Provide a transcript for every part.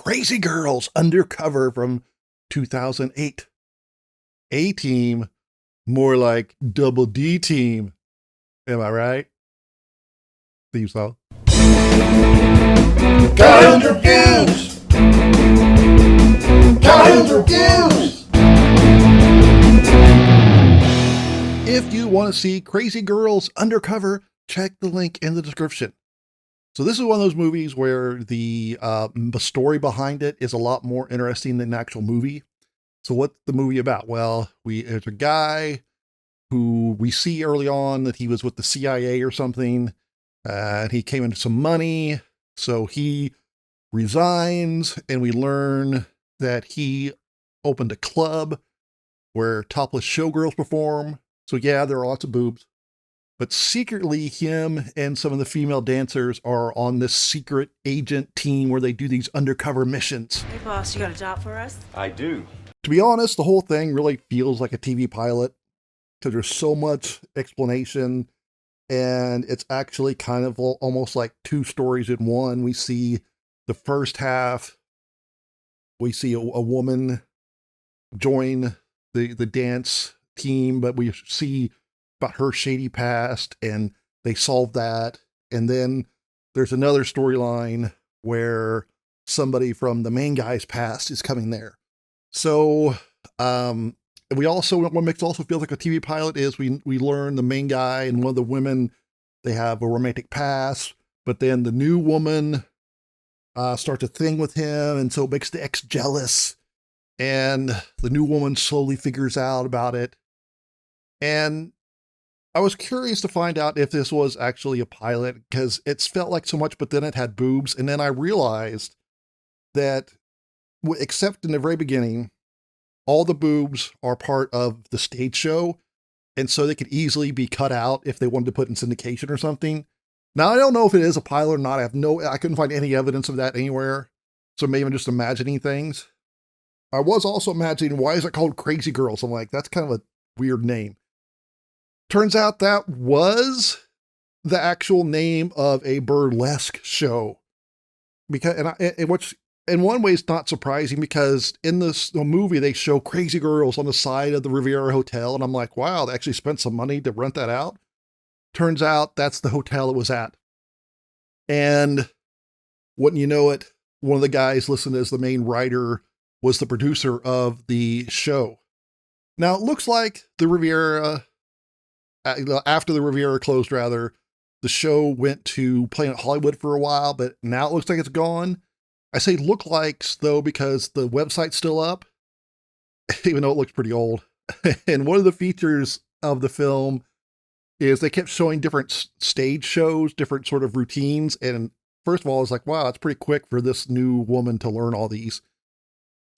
Crazy Girls Undercover from 2008. A-Team, more like Double D Team. Am I right? Theme song. Kyle's Reviews! Kyle's Reviews! If you want to see Crazy Girls Undercover, check the link in the description. So this is one of those movies where the story behind it is a lot more interesting than the actual movie. So what's the movie about? Well, there's a guy who we see early on that he was with the CIA or something, and he came into some money, so he resigns, and we learn that he opened a club where topless showgirls perform. So yeah, there are lots of boobs. But secretly, him and some of the female dancers are on this secret agent team where they do these undercover missions. Hey boss, you got a job for us? I do. To be honest, the whole thing really feels like a TV pilot because there's so much explanation, and it's actually kind of almost like two stories in one. We see the first half, we see a woman join the dance team, but we see about her shady past, and they solve that. And then there's another storyline where somebody from the main guy's past is coming there. So we also, what makes it also feel like a TV pilot is we learn the main guy and one of the women, they have a romantic past, but then the new woman starts a thing with him, and so it makes the ex jealous, and the new woman slowly figures out about it. And I was curious to find out if this was actually a pilot because it's felt like so much, but then it had boobs. And then I realized that, except in the very beginning, all the boobs are part of the stage show. And so they could easily be cut out if they wanted to put in syndication or something. Now, I don't know if it is a pilot or not. I couldn't find any evidence of that anywhere. So maybe I'm just imagining things. I was also imagining, why is it called Crazy Girls? I'm like, that's kind of a weird name. Turns out that was the actual name of a burlesque show. Which in one way is not surprising because in the movie they show crazy girls on the side of the Riviera Hotel, and I'm like, wow, they actually spent some money to rent that out. Turns out that's the hotel it was at. And wouldn't you know it, one of the guys listed as the main writer was the producer of the show. Now it looks like the Riviera, after the Riviera closed rather, the show went to Planet Hollywood for a while, but now it looks like it's gone. I say look likes though, because the website's still up, even though it looks pretty old. And one of the features of the film is they kept showing different stage shows, different sort of routines. And first of all, I was like, wow, it's pretty quick for this new woman to learn all these.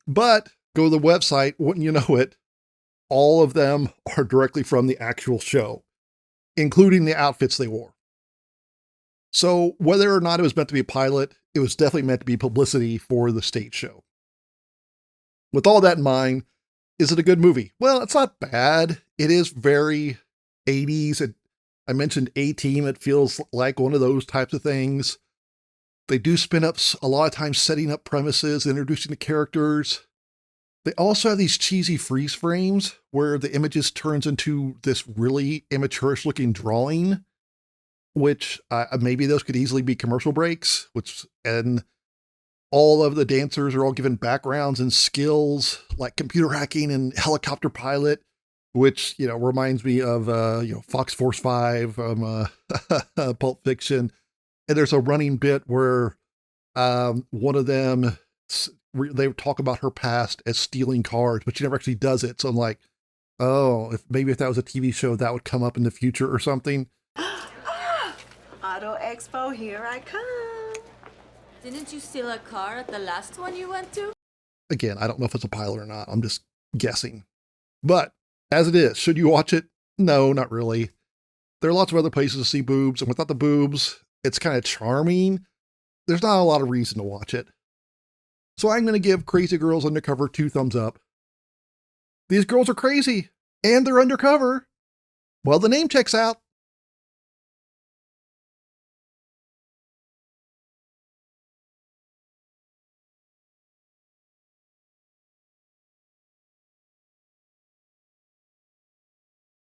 But go to the website, wouldn't you know it, all of them are directly from the actual show, including the outfits they wore. So whether or not it was meant to be a pilot, it was definitely meant to be publicity for the stage show. With all that in mind, is it a good movie? Well, it's not bad. It is very 80s. I mentioned A-Team. It feels like one of those types of things. They do spin up a lot of times setting up premises, introducing the characters. They also have these cheesy freeze frames where the images turns into this really amateurish looking drawing, which maybe those could easily be commercial breaks, and all of the dancers are all given backgrounds and skills like computer hacking and helicopter pilot, which, reminds me of, Fox Force 5 from Pulp Fiction. And there's a running bit where one of them, they talk about her past as stealing cars, but she never actually does it. So I'm like, oh, if that was a TV show, that would come up in the future or something. Auto Expo, here I come. Didn't you steal a car at the last one you went to? Again, I don't know if it's a pilot or not. I'm just guessing. But as it is, should you watch it? No, not really. There are lots of other places to see boobs, and without the boobs, it's kind of charming. There's not a lot of reason to watch it. So I'm going to give Crazy Girls Undercover 2 thumbs up. These girls are crazy, and they're undercover. Well, the name checks out.